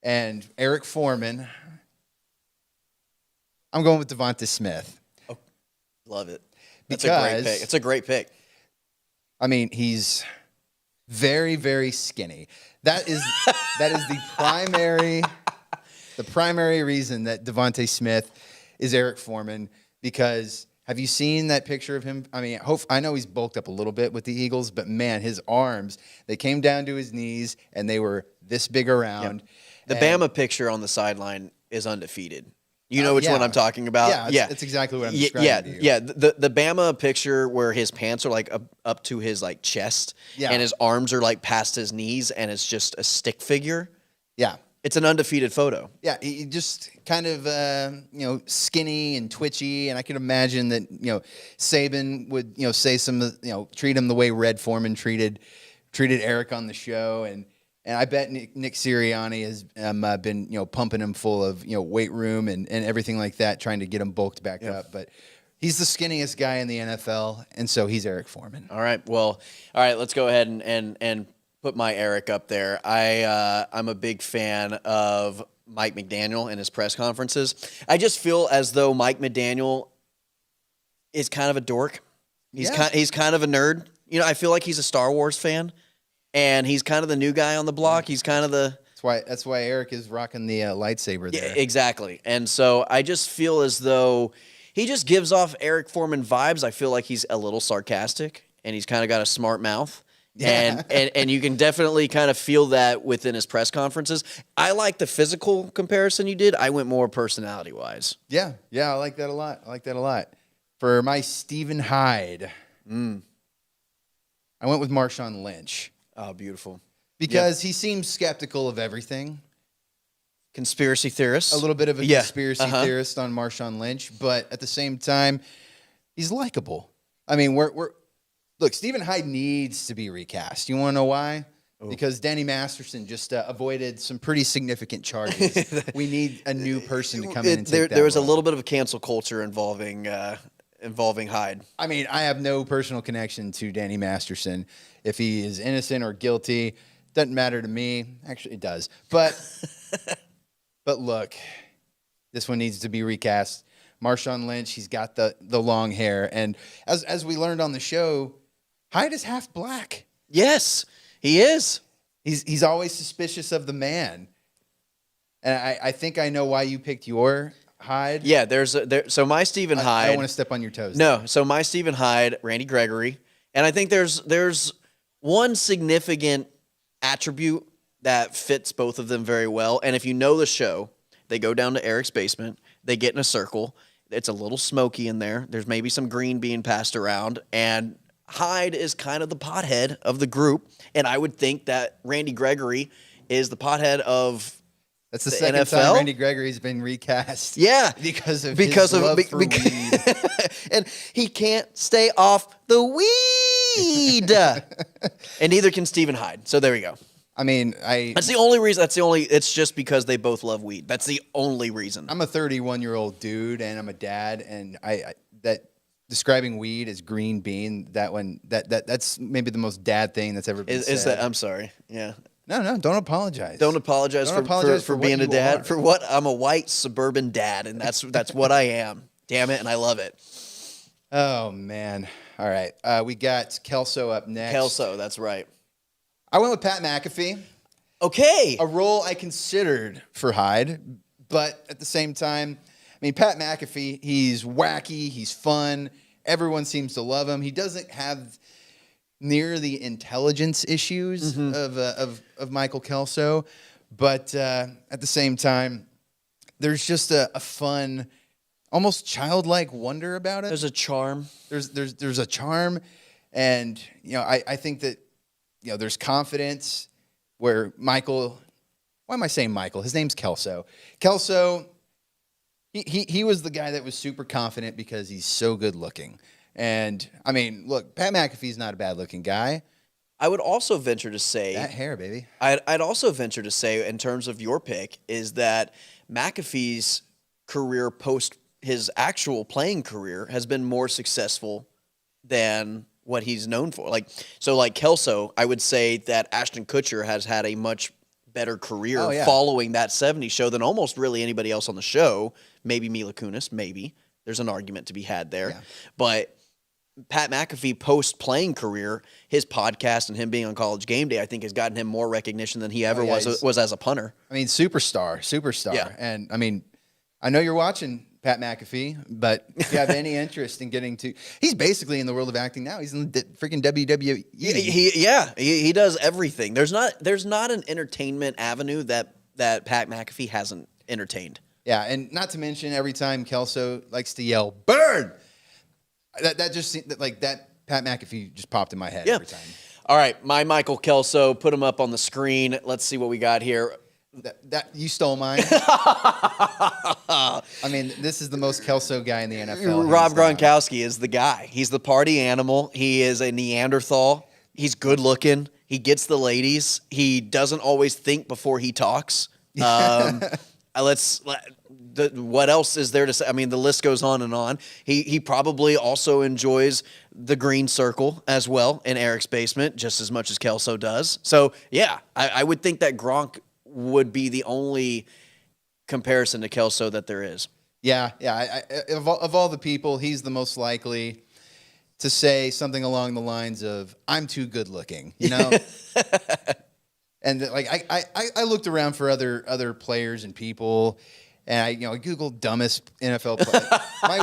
and Eric Foreman. I'm going with Devonta Smith. Oh, love it. That's a great pick. It's a great pick. I mean, he's very, very skinny. That is the primary reason that Devonta Smith is Eric Foreman, because have you seen that picture of him? I mean, I know he's bulked up a little bit with the Eagles, but man, his arms, they came down to his knees and they were this big around. Yep. The Bama picture on the sideline is undefeated. You know which one I'm talking about? Yeah, it's exactly what I'm describing to you. Yeah, the Bama picture where his pants are like up to his like chest, and his arms are like past his knees, and it's just a stick figure. Yeah. It's an undefeated photo. Yeah, he just kind of, skinny and twitchy, and I can imagine that, Saban would, say treat him the way Red Foreman treated Eric on the show, and I bet Nick Sirianni has been, pumping him full of, weight room and everything like that, trying to get him bulked back up. But he's the skinniest guy in the NFL, and so he's Eric Foreman. All right, let's go ahead and put my Eric up there. I'm a big fan of Mike McDaniel and his press conferences. I just feel as though Mike McDaniel is kind of a dork. He's kind of a nerd. I feel like he's a Star Wars fan. And he's kind of the new guy on the block. He's kind of the... That's why Eric is rocking the lightsaber there. Yeah, exactly. And so I just feel as though he just gives off Eric Foreman vibes. I feel like he's a little sarcastic, and he's kind of got a smart mouth. Yeah. And you can definitely kind of feel that within his press conferences. I like the physical comparison you did. I went more personality-wise. Yeah, I like that a lot. For my Stephen Hyde, I went with Marshawn Lynch. Oh, beautiful. Because he seems skeptical of everything. Conspiracy theorist. A little bit of a conspiracy theorist on Marshawn Lynch, but at the same time, he's likable. I mean, look, Stephen Hyde needs to be recast. You want to know why? Ooh. Because Danny Masterson just avoided some pretty significant charges. We need a new person to come in and take that There was role. A little bit of a cancel culture involving Hyde. I mean, I have no personal connection to Danny Masterson. If he is innocent or guilty, doesn't matter to me. Actually, it does. But look, this one needs to be recast. Marshawn Lynch, he's got the long hair. And as we learned on the show, Hyde is half black. Yes, he is. He's always suspicious of the man. And I think I know why you picked your Hyde. Yeah, so my Stephen Hyde. I don't want to step on your toes. No, so my Stephen Hyde, Randy Gregory. And I think there's one significant attribute that fits both of them very well. And if you know the show, they go down to Eric's basement. They get in a circle. It's a little smoky in there. There's maybe some green being passed around. And Hyde is kind of the pothead of the group. And I would think that Randy Gregory is the pothead of That's the second NFL? time Randy Gregory's been recast. Yeah. Because of his love for weed. And he can't stay off the weed. And neither can Stephen Hyde. So there we go. I mean, That's the only reason. It's just because they both love weed. That's the only reason. I'm a 31-year-old dude, and I'm a dad, and that describing weed as green bean, that's maybe the most dad thing that's ever been said. Is that? I'm sorry. Yeah. No, don't apologize. Don't apologize for being a dad. For what? I'm a white suburban dad, and that's what I am. Damn it, and I love it. Oh, man. All right. We got Kelso up next. Kelso, that's right. I went with Pat McAfee. Okay. A role I considered for Hyde, but at the same time, I mean, Pat McAfee, he's wacky, he's fun, everyone seems to love him. He doesn't have near the intelligence issues of Michael Kelso, but at the same time, there's just a fun, almost childlike wonder about it. There's a charm. There's a charm, and I think that there's confidence where Michael. Why am I saying Michael? His name's Kelso. Kelso. He was the guy that was super confident because he's so good looking. And, I mean, look, Pat McAfee's not a bad-looking guy. I would also venture to say... That hair, baby. I'd also venture to say, in terms of your pick, is that McAfee's career post his actual playing career has been more successful than what he's known for. Like Kelso, I would say that Ashton Kutcher has had a much better career Oh, yeah. following that 70s show than almost really anybody else on the show. Maybe Mila Kunis, maybe. There's an argument to be had there. Yeah. But Pat McAfee post-playing career, his podcast and him being on College Game Day, I think has gotten him more recognition than he ever was as a punter. I mean, superstar. Yeah. And I mean, I know you're watching Pat McAfee, but if you have any interest in getting to, he's basically in the world of acting now. He's in the freaking WWE. He does everything. There's not an entertainment avenue that Pat McAfee hasn't entertained. Yeah, and not to mention every time Kelso likes to yell "burn," that just seemed, like that Pat McAfee just popped in my head every time. All right, my Michael Kelso, put him up on the screen. Let's see what we got here. That you stole mine. I mean, this is the most Kelso guy in the NFL. Rob Gronkowski is the guy. He's the party animal. He is a Neanderthal. He's good looking. He gets the ladies. He doesn't always think before he talks. What else is there to say? I mean, the list goes on and on. He probably also enjoys the green circle as well in Eric's basement, just as much as Kelso does. So, yeah, I would think that Gronk would be the only comparison to Kelso that there is. Yeah. Of all the people, he's the most likely to say something along the lines of, "I'm too good looking," you know? And like I looked around for other players and people, and I Googled dumbest NFL player.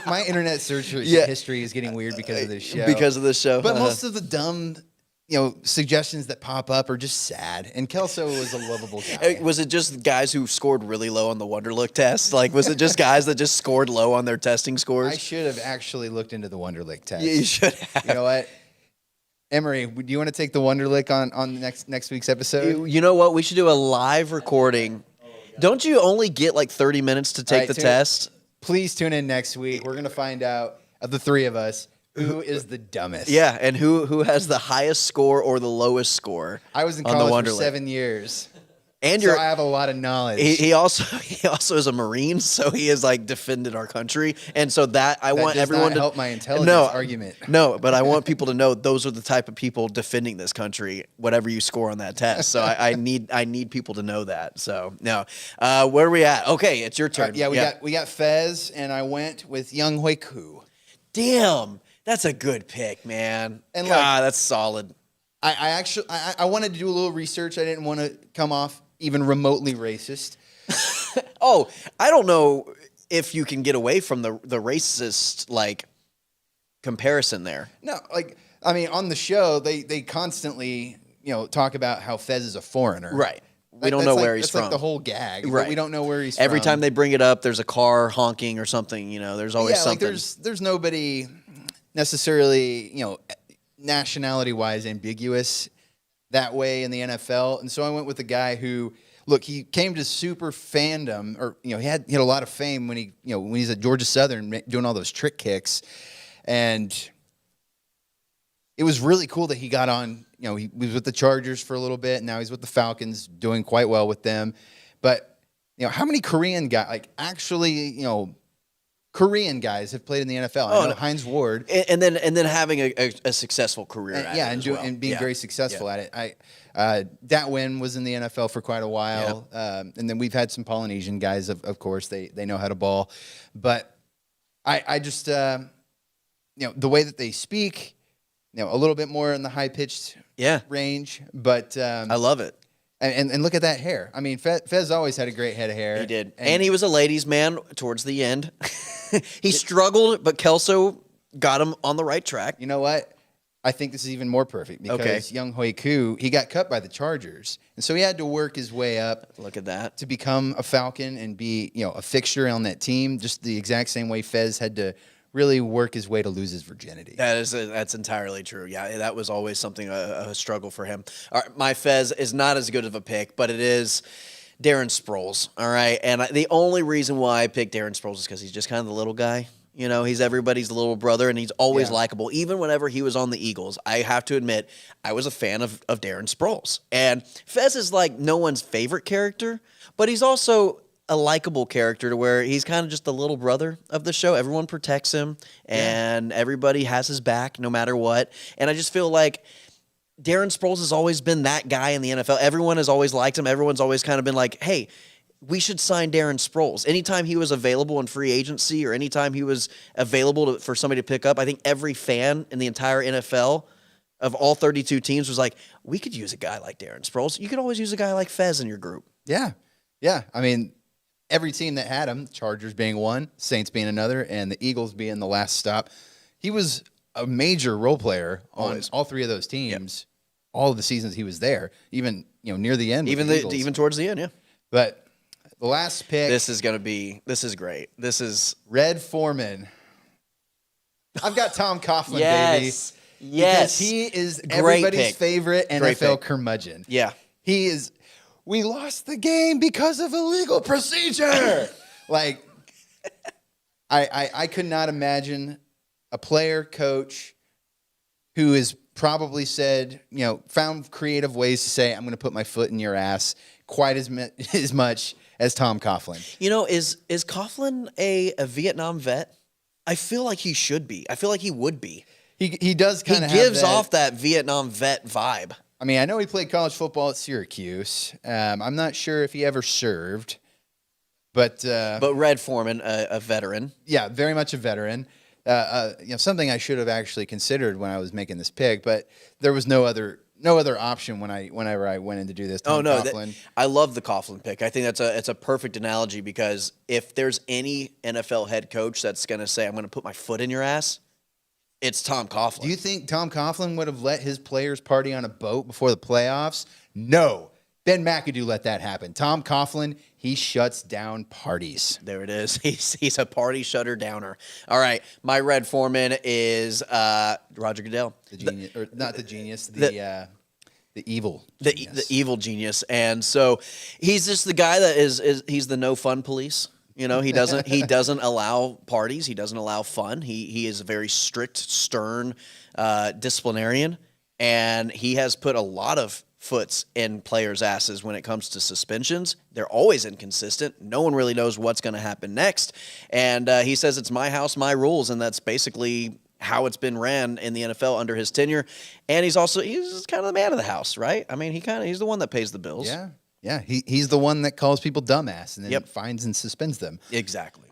my internet search history is getting weird because of this show. Because of this show. But most of the dumb suggestions that pop up are just sad. And Kelso was a lovable guy. Was it just guys who scored really low on the Wonderlic test? Like, was it just guys that just scored low on their testing scores? I should have actually looked into the Wonderlic test. Yeah, you should have. You know what? Emery, do you want to take the Wonderlic on next week's episode? You know what? We should do a live recording. Don't you only get like 30 minutes to take the test? Please tune in next week. We're going to find out, of the three of us, who is the dumbest. Yeah, and who has the highest score or the lowest score. I was in college for 7 years. And so I have a lot of knowledge. He also is a Marine, so he has like defended our country, and so that want everyone to help my intelligence argument. No, but I want people to know those are the type of people defending this country. Whatever you score on that test, so I need people to know that. So no, where are we at? Okay, it's your turn. We got Fez, and I went with Young Hui Koo. Damn, that's a good pick, man. And God, that's solid. I wanted to do a little research. I didn't want to come off even remotely racist. Oh, I don't know if you can get away from the racist like comparison there. No, I mean, on the show they constantly talk about how Fez is a foreigner. Right. We don't know where he's from. That's like the whole gag. Right. But we don't know where he's from. Every time they bring it up, there's a car honking or something. There's always something. There's nobody necessarily nationality wise ambiguous that way in the NFL. And so I went with a guy who, look, he came to super fandom, or he had a lot of fame when when he's at Georgia Southern doing all those trick kicks, and it was really cool that he got on. He was with the Chargers for a little bit, and now he's with the Falcons, doing quite well with them. But how many Korean guys, Korean guys have played in the NFL? I know Hines Ward, and then having a successful career at it and being very successful at it. Dat Win was in the NFL for quite a while, and then we've had some Polynesian guys. Of course, they know how to ball, but I just the way that they speak, a little bit more in the high pitched range, but I love it. And look at that hair. I mean, Fez always had a great head of hair. He did. And he was a ladies' man towards the end. He struggled, but Kelso got him on the right track. You know what? I think this is even more perfect because Young Hui Koo, he got cut by the Chargers. And so he had to work his way up. Look at that. To become a Falcon and be, a fixture on that team, just the exact same way Fez had to really work his way to lose his virginity. That's entirely true. Yeah, that was always something, a struggle for him. All right, my Fez is not as good of a pick, but it is Darren Sproles. All right, and the only reason why I picked Darren Sproles is because he's just kind of the little guy. He's everybody's little brother, and he's always likable. Even whenever he was on the Eagles, I have to admit, I was a fan of Darren Sproles. And Fez is like no one's favorite character, but he's also a likable character to where he's kind of just the little brother of the show. Everyone protects him, and everybody has his back no matter what. And I just feel like Darren Sproles has always been that guy in the NFL. Everyone has always liked him. Everyone's always kind of been like, hey, we should sign Darren Sproles. Anytime he was available in free agency or anytime he was available for somebody to pick up, I think every fan in the entire NFL of all 32 teams was like, we could use a guy like Darren Sproles. You could always use a guy like Fez in your group. Yeah. Yeah. I mean, every team that had him, Chargers being one, Saints being another, and the Eagles being the last stop, he was a major role player on all three of those teams. All of the seasons he was there, even near the end, even towards the end, yeah. But the last pick, this is great. This is Red Foreman. I've got Tom Coughlin, baby. Yes, because he is everybody's favorite NFL curmudgeon. Yeah, he is. We lost the game because of illegal procedure. Like, I could not imagine a player, coach, who has probably said, found creative ways to say, I'm going to put my foot in your ass quite as much as Tom Coughlin. Is Coughlin a Vietnam vet? I feel like he should be. I feel like he would be. He does kind of He gives off that Vietnam vet vibe. I mean, I know he played college football at Syracuse. I'm not sure if he ever served, but Red Foreman, a veteran. Yeah, very much a veteran. Something I should have actually considered when I was making this pick, but there was no other option whenever I went in to do this. Coughlin. I love the Coughlin pick. I think it's a perfect analogy because if there's any NFL head coach that's going to say, I'm going to put my foot in your ass, it's Tom Coughlin. Do you think Tom Coughlin would have let his players party on a boat before the playoffs? No. Ben McAdoo let that happen. Tom Coughlin, he shuts down parties. There it is. He's a party shutter downer. All right, my Red Foreman is Roger Goodell. The genius, or not the genius, the evil genius. The evil genius. And so he's just the guy that he's the no fun police. He doesn't allow parties. He doesn't allow fun. He is a very strict, stern disciplinarian, and he has put a lot of foots in players' asses when it comes to suspensions. They're always inconsistent. No one really knows what's going to happen next. And he says it's my house, my rules, and that's basically how it's been ran in the NFL under his tenure. And he's kind of the man of the house, right? I mean, he's the one that pays the bills. Yeah. Yeah, he's the one that calls people dumbass and then fines and suspends them. Exactly.